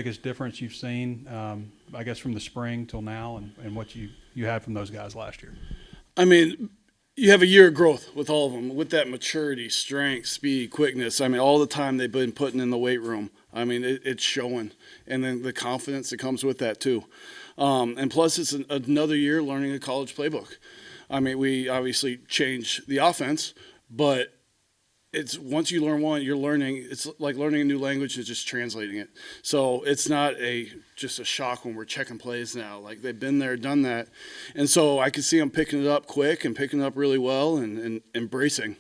biggest difference you've seen, I guess, from the spring till now and what you had from those guys last year? I mean, you have a year of growth with all of them, with that maturity, strength, speed, quickness. I mean, all the time they've been putting in the weight room. I mean, it's showing. And then the confidence that comes with that, too. And plus, it's another year learning a college playbook. I mean, we obviously changed the offense, but it's once you learn one, you're learning. It's like learning a new language and just translating it. So it's not just a shock when we're checking plays now. Like they've been there, done that, and so I can see them picking it up quick and picking it up really well and embracing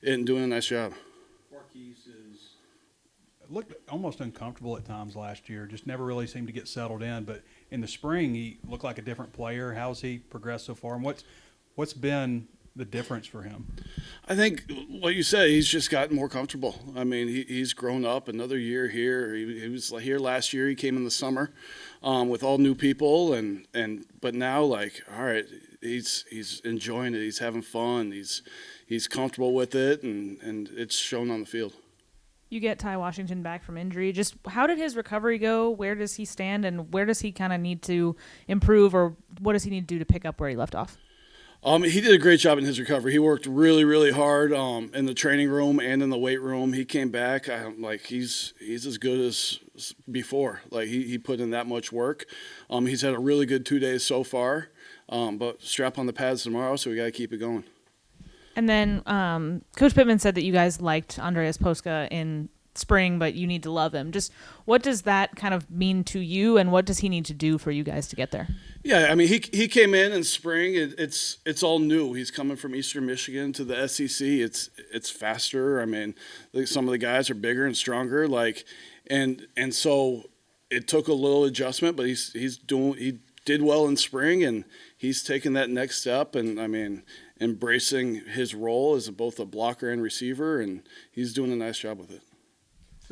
it and doing a nice job. Marquise looked almost uncomfortable at times last year. Just never really seemed to get settled in. But in the spring, he looked like a different player. How's he progressed so far? And what's been the difference for him? I think what you said, he's just gotten more comfortable. I mean, he's grown up another year here. He was here last year. He came in the summer with all new people, but now, like, all right, he's enjoying it. He's having fun. He's comfortable with it, and it's shown on the field. You get Ty Washington back from injury. Just how did his recovery go? Where does he stand, and where does he kind of need to improve, or what does he need to do to pick up where he left off? He did a great job in his recovery. He worked really, really hard in the training room and in the weight room. He came back he's as good as before. Like he put in that much work. He's had a really good 2 days so far. But strap on the pads tomorrow, so we got to keep it going. And then Coach Pittman said that you guys liked Andreas Poska in spring, but you need to love him. Just what does that kind of mean to you, and what does he need to do for you guys to get there? Yeah, I mean, he came in spring. It's all new. He's coming from Eastern Michigan to the SEC. It's faster. I mean, some of the guys are bigger and stronger. And so it took a little adjustment, but he did well in spring, and he's taken that next step. And I mean, embracing his role as both a blocker and receiver, and he's doing a nice job with it.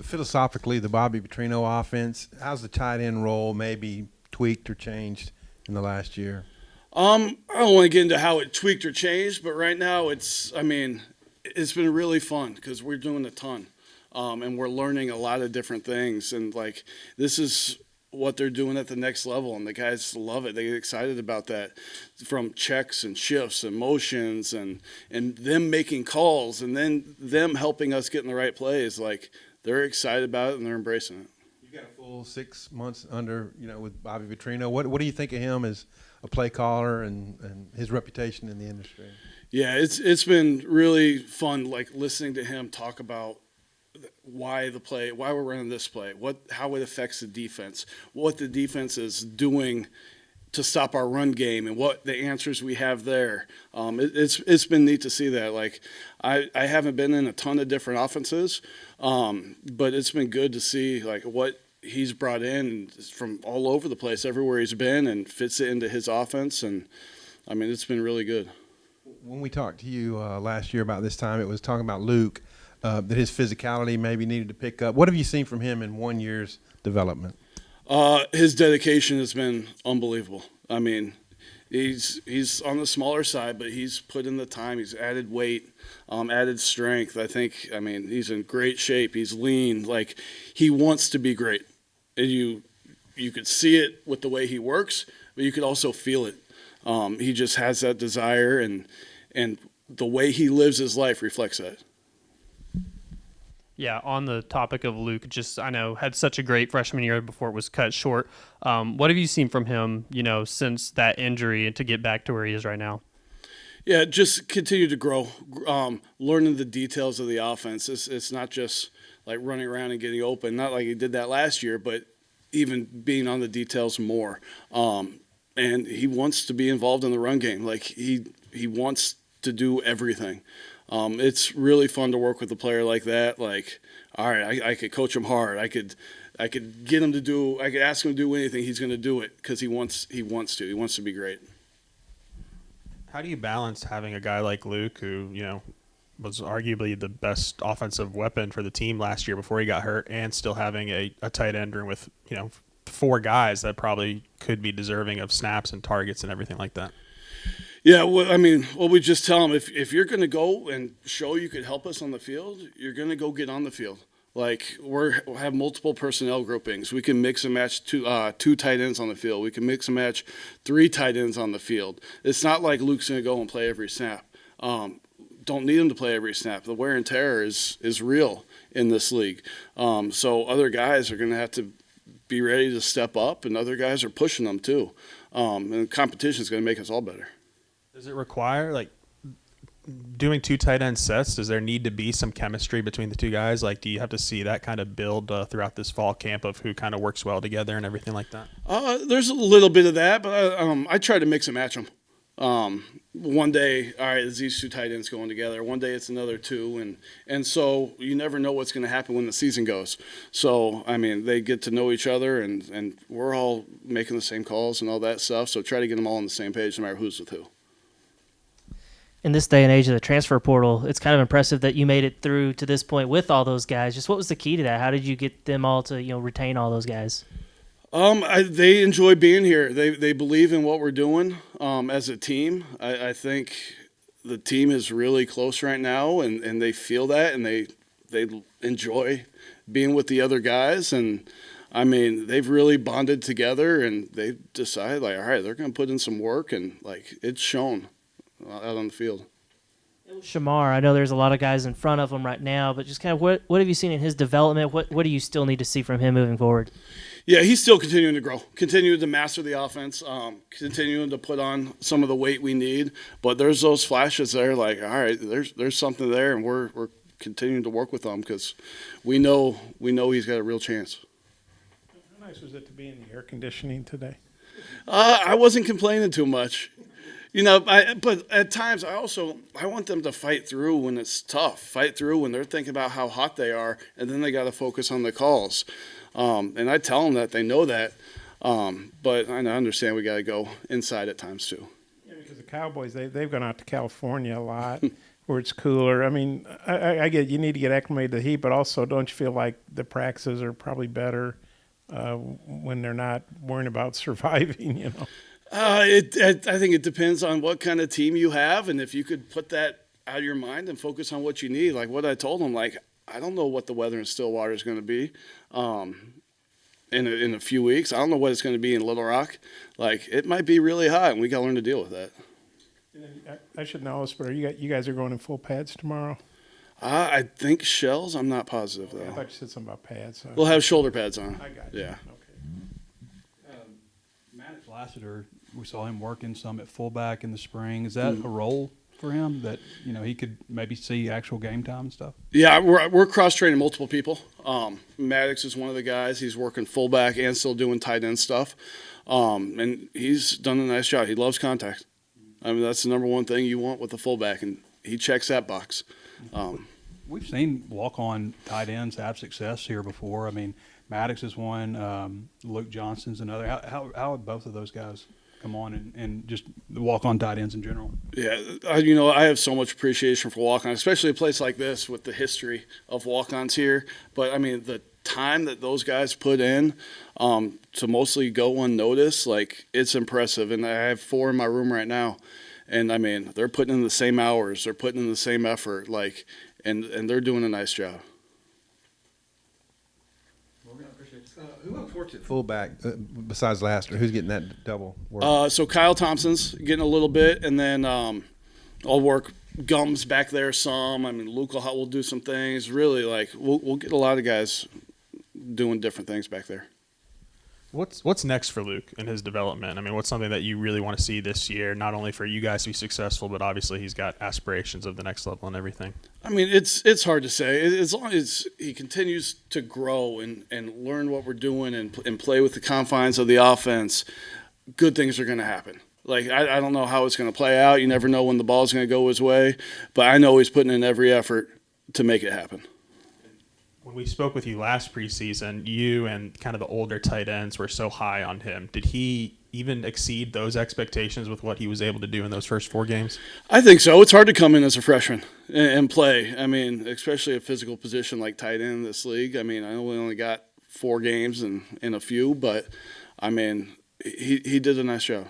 Philosophically, the Bobby Petrino offense, how's the tight end role maybe tweaked or changed in the last year? I don't want to get into how it tweaked or changed, but right now it's been really fun because we're doing a ton, and we're learning a lot of different things. And like this is what they're doing at the next level, and the guys love it. They get excited about that, from checks and shifts and motions and them making calls and then them helping us get in the right plays. Like they're excited about it and they're embracing it. You've got a full 6 months under, with Bobby Petrino. What do you think of him as a play caller and his reputation in the industry? Yeah, it's been really fun, like listening to him talk about why we're running this play, how it affects the defense, what the defense is doing to stop our run game, and what the answers we have there. It's been neat to see that. Like I haven't been in a ton of different offenses, but it's been good to see like what he's brought in from all over the place, everywhere he's been, and fits it into his offense. And I mean, it's been really good. When we talked to you last year about this time, it was talking about Luke, that his physicality maybe needed to pick up. What have you seen from him in 1 year's development? His dedication has been unbelievable. I mean, he's on the smaller side, but he's put in the time. He's added weight, added strength. I mean, he's in great shape. He's lean. Like, he wants to be great. And you could see it with the way he works, but you could also feel it. He just has that desire, and the way he lives his life reflects that. Yeah, on the topic of Luke, I know had such a great freshman year before it was cut short. What have you seen from him, since that injury and to get back to where he is right now? Yeah, just continue to grow, learning the details of the offense. It's not just like running around and getting open, not like he did that last year, but even being on the details more. And he wants to be involved in the run game. Like he wants to do everything. It's really fun to work with a player like that. Like, all right, I could coach him hard. I could get him to do. I could ask him to do anything. He's going to do it because he wants to. He wants to be great. How do you balance having a guy like Luke, who was arguably the best offensive weapon for the team last year before he got hurt, and still having a tight end room with 4 guys that probably could be deserving of snaps and targets and everything like that? Yeah, well, I mean, we just tell them if you're going to go and show you could help us on the field, you're going to go get on the field. Like we'll have multiple personnel groupings. We can mix and match two tight ends on the field. We can mix and match 3 tight ends on the field. It's not like Luke's going to go and play every snap. Don't need him to play every snap. The wear and tear is real in this league. So other guys are going to have to be ready to step up, and other guys are pushing them too. And competition is going to make us all better. Does it require, like, doing 2 tight end sets? Does there need to be some chemistry between the 2 guys? Like, do you have to see that kind of build throughout this fall camp of who kind of works well together and everything like that? There's a little bit of that, but I try to mix and match them. One day, all right, it's these 2 tight ends going together. One day it's another 2, and so you never know what's going to happen when the season goes. So I mean, they get to know each other, and we're all making the same calls and all that stuff. So try to get them all on the same page, no matter who's with who. In this day and age of the transfer portal, it's kind of impressive that you made it through to this point with all those guys. Just what was the key to that? How did you get them all to retain all those guys? They enjoy being here. They believe in what we're doing as a team. I think the team is really close right now, and they feel that, and they enjoy being with the other guys. And I mean, they've really bonded together, and they decided, like, all right, they're going to put in some work, and like it's shown out on the field. Shamar, I know there's a lot of guys in front of him right now, but just kind of what have you seen in his development? What do you still need to see from him moving forward? Yeah, he's still continuing to grow, continuing to master the offense, continuing to put on some of the weight we need. But there's those flashes there, like, all right, there's something there, and we're continuing to work with him because we know he's got a real chance. How nice was it to be in the air conditioning today? I wasn't complaining too much. But at times I want them to fight through when it's tough, fight through when they're thinking about how hot they are, and then they got to focus on the calls. And I tell them that they know that, but I understand we got to go inside at times too. Yeah, because the Cowboys, they've gone out to California a lot where it's cooler. I mean, I get you need to get acclimated to the heat, but also don't you feel like the practices are probably better when they're not worrying about surviving, I think it depends on what kind of team you have, and if you could put that out of your mind and focus on what you need. Like what I told them, like I don't know what the weather in Stillwater is going to be in a few weeks. I don't know what it's going to be in Little Rock. Like it might be really hot, and we got to learn to deal with that. I should know this, but you guys are going in full pads tomorrow? I think shells. I'm not positive though. I thought you said something about pads. We'll have shoulder pads on. I got you. Yeah. Okay. Maddox Lassiter, we saw him working some at fullback in the spring. Is that a role for him that he could maybe see actual game time and stuff? Yeah, we're cross training multiple people. Maddox is one of the guys. He's working fullback and still doing tight end stuff, and he's done a nice job. He loves contact. I mean, that's the number one thing you want with a fullback, and he checks that box. We've seen walk-on tight ends have success here before. I mean, Maddox is one. Luke Johnson's another. How have both of those guys come on and just the walk-on tight ends in general? Yeah, I have so much appreciation for walk-on, especially a place like this with the history of walk-ons here. But, I mean, the time that those guys put in to mostly go unnoticed, like, it's impressive. And I have 4 in my room right now. And, I mean, they're putting in the same hours. They're putting in the same effort, like, and they're doing a nice job. Who else works at fullback besides Laster? Who's getting that double work? So Kyle Thompson's getting a little bit, and then I'll work Gums back there some. I mean, Luke will do some things. Really, like we'll get a lot of guys doing different things back there. What's next for Luke in his development? I mean, what's something that you really want to see this year, not only for you guys to be successful, but obviously he's got aspirations of the next level and everything? I mean, it's hard to say. As long as he continues to grow and learn what we're doing and play with the confines of the offense, good things are going to happen. Like, I don't know how it's going to play out. You never know when the ball's going to go his way. But I know he's putting in every effort to make it happen. When we spoke with you last preseason, you and kind of the older tight ends were so high on him. Did he even exceed those expectations with what he was able to do in those first 4 games? I think so. It's hard to come in as a freshman and play. I mean, especially a physical position like tight end in this league. I mean, I know we only got 4 games and a few, but, I mean, he did a nice job.